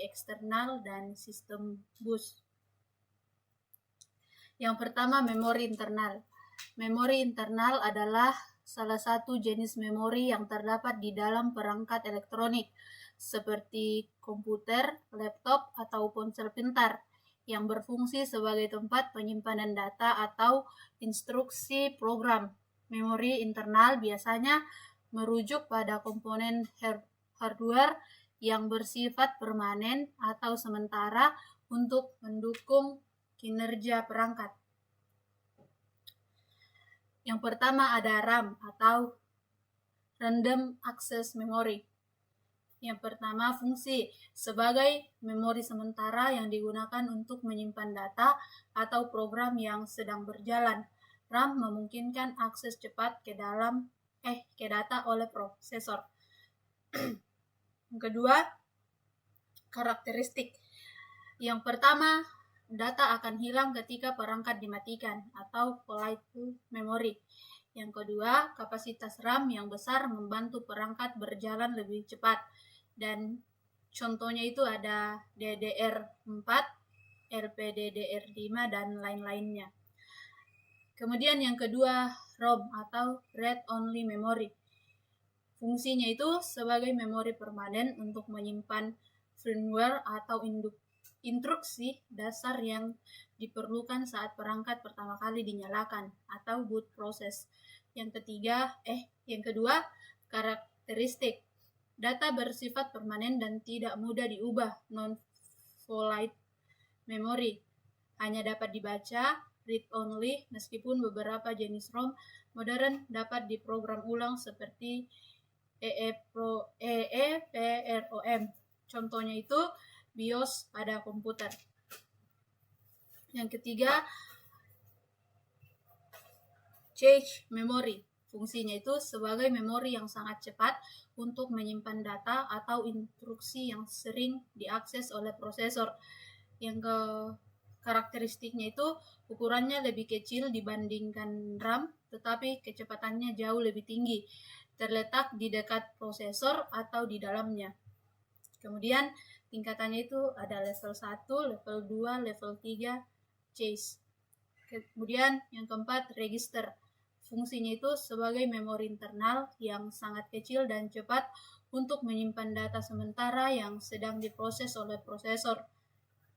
eksternal, dan sistem bus. Yang pertama, memori internal. Memori internal adalah salah satu jenis memori yang terdapat di dalam perangkat elektronik seperti komputer, laptop, atau ponsel pintar yang berfungsi sebagai tempat penyimpanan data atau instruksi program. Memori internal biasanya merujuk pada komponen hardware yang bersifat permanen atau sementara untuk mendukung kinerja perangkat. Yang pertama ada RAM atau Random Access Memory. Yang pertama, fungsi sebagai memori sementara yang digunakan untuk menyimpan data atau program yang sedang berjalan. RAM memungkinkan akses cepat ke data oleh prosesor. Yang kedua, karakteristik. Yang pertama, data akan hilang ketika perangkat dimatikan atau volatile memory. Yang kedua, kapasitas RAM yang besar membantu perangkat berjalan lebih cepat. Dan contohnya itu ada DDR4, LPDDR5, dan lain-lainnya. Kemudian yang kedua, ROM atau Read Only Memory. Fungsinya itu sebagai memori permanen untuk menyimpan firmware atau instruksi dasar yang diperlukan saat perangkat pertama kali dinyalakan atau boot proses. Yang kedua, karakteristik. Data bersifat permanen dan tidak mudah diubah, non-volatile memory. Hanya dapat dibaca, read only, meskipun beberapa jenis ROM modern dapat diprogram ulang seperti EEPROM. Contohnya itu BIOS pada komputer. Yang ketiga, cache memory. Fungsinya itu sebagai memori yang sangat cepat untuk menyimpan data atau instruksi yang sering diakses oleh prosesor. Yang karakteristiknya itu ukurannya lebih kecil dibandingkan RAM, tetapi kecepatannya jauh lebih tinggi, terletak di dekat prosesor atau di dalamnya. Kemudian tingkatannya itu ada level 1, level 2, level 3, cache. Kemudian yang keempat, register. Fungsinya itu sebagai memori internal yang sangat kecil dan cepat untuk menyimpan data sementara yang sedang diproses oleh prosesor.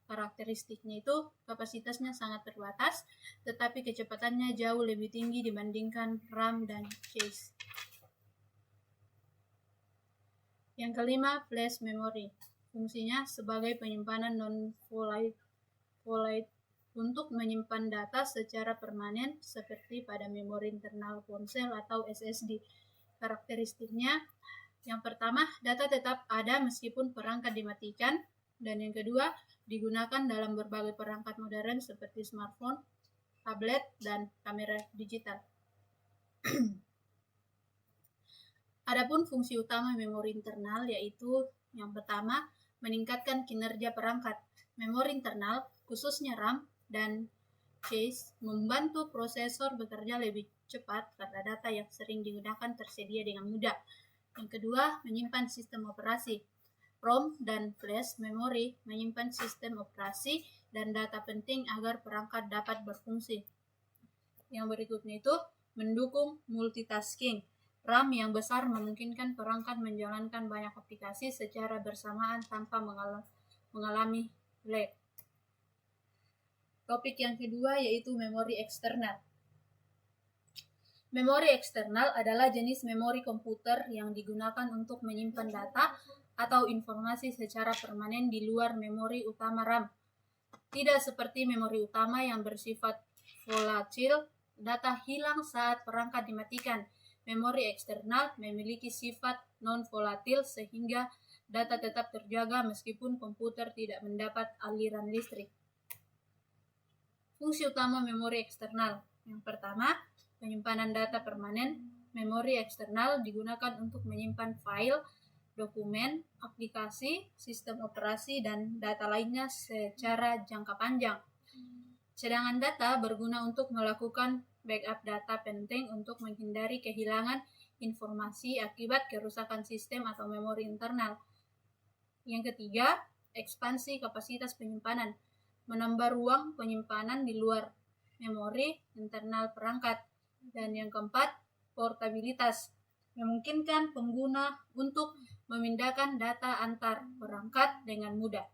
Karakteristiknya itu kapasitasnya sangat terbatas, tetapi kecepatannya jauh lebih tinggi dibandingkan RAM dan cache. Yang kelima, flash memory. Fungsinya sebagai penyimpanan non-volatile untuk menyimpan data secara permanen seperti pada memori internal ponsel atau SSD. Karakteristiknya, yang pertama, data tetap ada meskipun perangkat dimatikan, dan yang kedua, digunakan dalam berbagai perangkat modern seperti smartphone, tablet, dan kamera digital. Adapun fungsi utama memori internal yaitu yang pertama, meningkatkan kinerja perangkat. Memori internal, khususnya RAM dan cache, membantu prosesor bekerja lebih cepat karena data yang sering digunakan tersedia dengan mudah. Yang kedua, menyimpan sistem operasi. ROM dan flash memory menyimpan sistem operasi dan data penting agar perangkat dapat berfungsi. Yang berikutnya itu mendukung multitasking. RAM yang besar memungkinkan perangkat menjalankan banyak aplikasi secara bersamaan tanpa mengalami lag. Topik yang kedua yaitu memori eksternal. Memori eksternal adalah jenis memori komputer yang digunakan untuk menyimpan data atau informasi secara permanen di luar memori utama RAM. Tidak seperti memori utama yang bersifat volatil, data hilang saat perangkat dimatikan. Memori eksternal memiliki sifat non-volatil sehingga data tetap terjaga meskipun komputer tidak mendapat aliran listrik. Fungsi utama memori eksternal. Yang pertama, penyimpanan data permanen. Memori eksternal digunakan untuk menyimpan file, dokumen, aplikasi, sistem operasi, dan data lainnya secara jangka panjang. Sedangkan data berguna untuk melakukan backup data penting untuk menghindari kehilangan informasi akibat kerusakan sistem atau memori internal. Yang ketiga, ekspansi kapasitas penyimpanan, menambah ruang penyimpanan di luar memori internal perangkat. Dan yang keempat, portabilitas, memungkinkan pengguna untuk memindahkan data antar perangkat dengan mudah.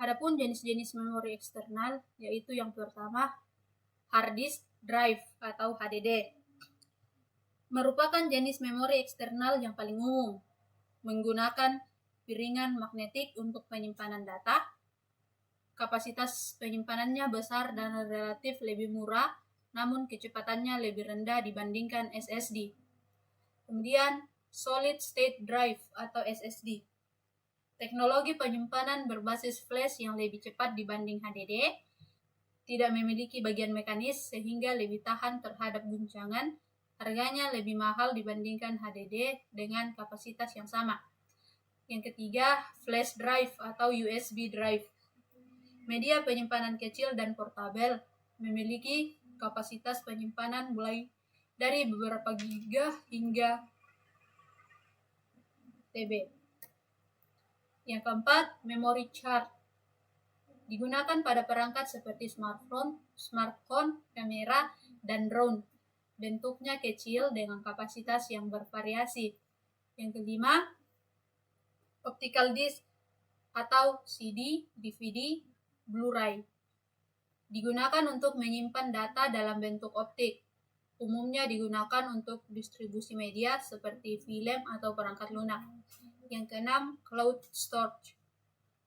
Adapun jenis-jenis memori eksternal, yaitu yang pertama, hard disk drive atau HDD. Merupakan jenis memori eksternal yang paling umum, menggunakan piringan magnetik untuk penyimpanan data. Kapasitas penyimpanannya besar dan relatif lebih murah, namun kecepatannya lebih rendah dibandingkan SSD. Kemudian, solid state drive atau SSD. Teknologi penyimpanan berbasis flash yang lebih cepat dibanding HDD, tidak memiliki bagian mekanis sehingga lebih tahan terhadap guncangan, harganya lebih mahal dibandingkan HDD dengan kapasitas yang sama. Yang ketiga, flash drive atau USB drive. Media penyimpanan kecil dan portabel, memiliki kapasitas penyimpanan mulai dari beberapa giga hingga TB. Yang keempat, memory card. Digunakan pada perangkat seperti smartphone, kamera, dan drone. Bentuknya kecil dengan kapasitas yang bervariasi. Yang kelima, optical disc atau CD, DVD, Blu-ray. Digunakan untuk menyimpan data dalam bentuk optik. Umumnya digunakan untuk distribusi media seperti film atau perangkat lunak. Yang keenam, cloud storage.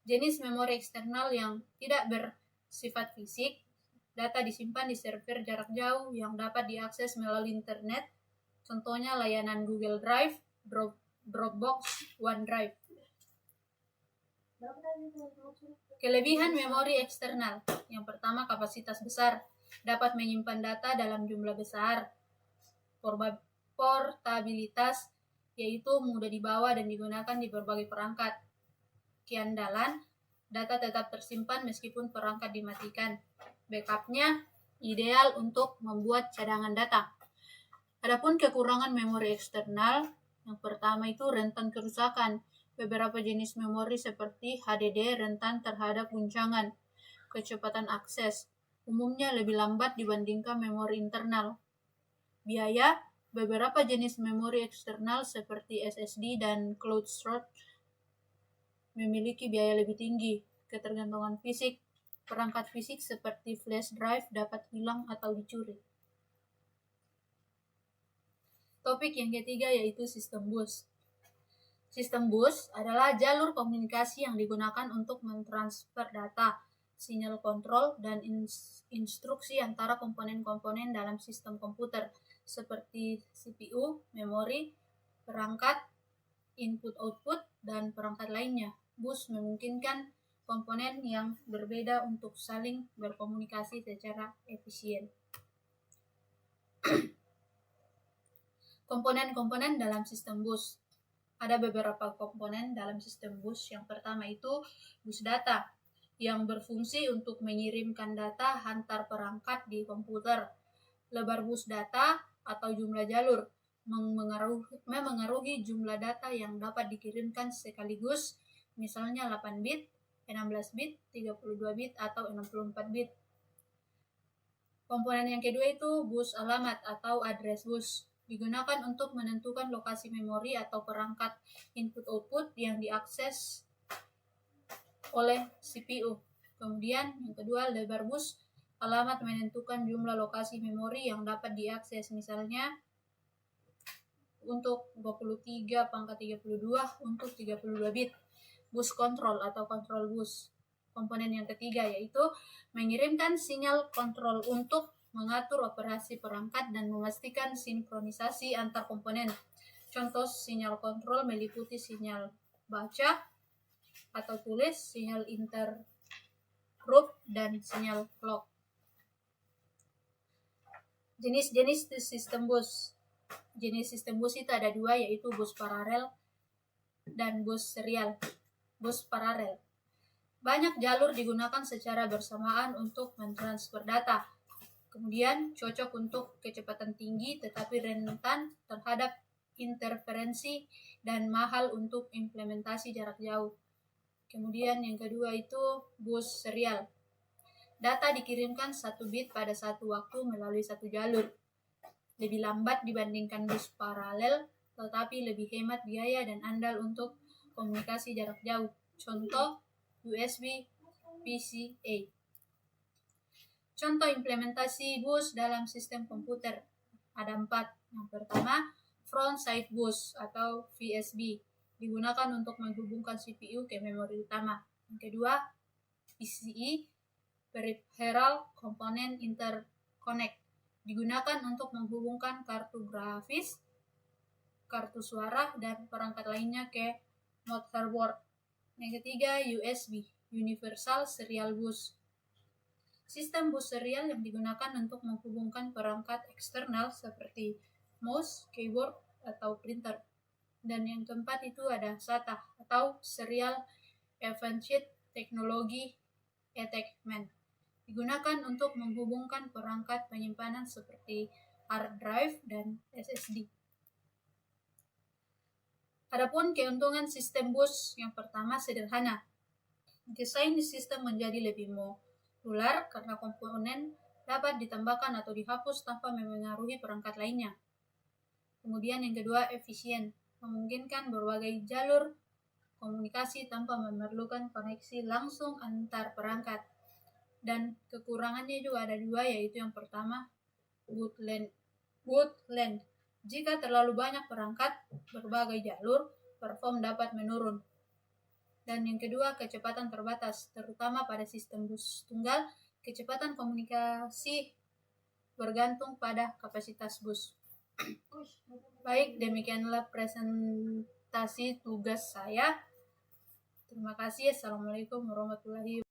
Jenis memori eksternal yang tidak bersifat fisik. Data disimpan di server jarak jauh yang dapat diakses melalui internet. Contohnya layanan Google Drive, Dropbox, OneDrive. Kelebihan memori eksternal. Yang pertama, kapasitas besar, dapat menyimpan data dalam jumlah besar. Portabilitas, yaitu mudah dibawa dan digunakan di berbagai perangkat. Keandalan, data tetap tersimpan meskipun perangkat dimatikan. Backupnya ideal untuk membuat cadangan data. Adapun kekurangan memori eksternal, yang pertama itu rentan kerusakan. Beberapa jenis memori seperti HDD rentan terhadap guncangan. Kecepatan akses umumnya lebih lambat dibandingkan memori internal. Biaya, beberapa jenis memori eksternal seperti SSD dan cloud storage memiliki biaya lebih tinggi. Ketergantungan fisik, perangkat fisik seperti flash drive dapat hilang atau dicuri. Topik yang ketiga yaitu sistem bus. Sistem bus adalah jalur komunikasi yang digunakan untuk mentransfer data, sinyal kontrol, dan instruksi antara komponen-komponen dalam sistem komputer, seperti CPU, memori, perangkat, input-output, dan perangkat lainnya. Bus memungkinkan komponen yang berbeda untuk saling berkomunikasi secara efisien. Komponen-komponen dalam sistem bus. Ada beberapa komponen dalam sistem bus. Yang pertama itu bus data, yang berfungsi untuk mengirimkan data antar perangkat di komputer. Lebar bus data atau jumlah jalur memengaruhi jumlah data yang dapat dikirimkan sekaligus, misalnya 8 bit, 16 bit, 32 bit, atau 64 bit. Komponen yang kedua itu bus alamat atau address bus. Digunakan untuk menentukan lokasi memori atau perangkat input-output yang diakses oleh CPU. Kemudian yang kedua, lebar bus alamat menentukan jumlah lokasi memori yang dapat diakses, misalnya untuk 23/32 untuk 32 bit. Bus kontrol atau kontrol bus. Komponen yang ketiga yaitu mengirimkan sinyal kontrol untuk mengatur operasi perangkat dan memastikan sinkronisasi antar komponen. Contoh sinyal kontrol meliputi sinyal baca atau tulis, sinyal interrupt, dan sinyal clock. Jenis-jenis sistem bus. Jenis sistem bus itu ada dua, yaitu bus paralel dan bus serial. Bus paralel. Banyak jalur digunakan secara bersamaan untuk mentransfer data. Kemudian cocok untuk kecepatan tinggi tetapi rentan terhadap interferensi dan mahal untuk implementasi jarak jauh. Kemudian yang kedua itu bus serial. Data dikirimkan 1 bit pada satu waktu melalui satu jalur. Lebih lambat dibandingkan bus paralel, tetapi lebih hemat biaya dan andal untuk komunikasi jarak jauh. Contoh USB PCA. Contoh implementasi bus dalam sistem komputer. Ada 4. Yang pertama, front side bus atau VSB. Digunakan untuk menghubungkan CPU ke memori utama. Yang kedua, PCI, Peripheral Component Interconnect. Digunakan untuk menghubungkan kartu grafis, kartu suara, dan perangkat lainnya ke motherboard. Yang ketiga, USB, Universal Serial Bus. Sistem bus serial yang digunakan untuk menghubungkan perangkat eksternal seperti mouse, keyboard, atau printer. Dan yang keempat itu ada SATA atau Serial Advanced Technology Attachment. Digunakan untuk menghubungkan perangkat penyimpanan seperti hard drive dan SSD. Adapun keuntungan sistem bus yang pertama sederhana. Desain sistem menjadi lebih modular karena komponen dapat ditambahkan atau dihapus tanpa memengaruhi perangkat lainnya. Kemudian yang kedua efisien, memungkinkan berbagai jalur komunikasi tanpa memerlukan koneksi langsung antar perangkat. Dan kekurangannya juga ada 2, yaitu yang pertama boot length. Jika terlalu banyak perangkat berbagai jalur, perform dapat menurun. Dan yang kedua kecepatan terbatas, terutama pada sistem bus tunggal, kecepatan komunikasi bergantung pada kapasitas bus. Baik, demikianlah presentasi tugas saya. Terima kasih. Assalamualaikum warahmatullahi wabarakatuh.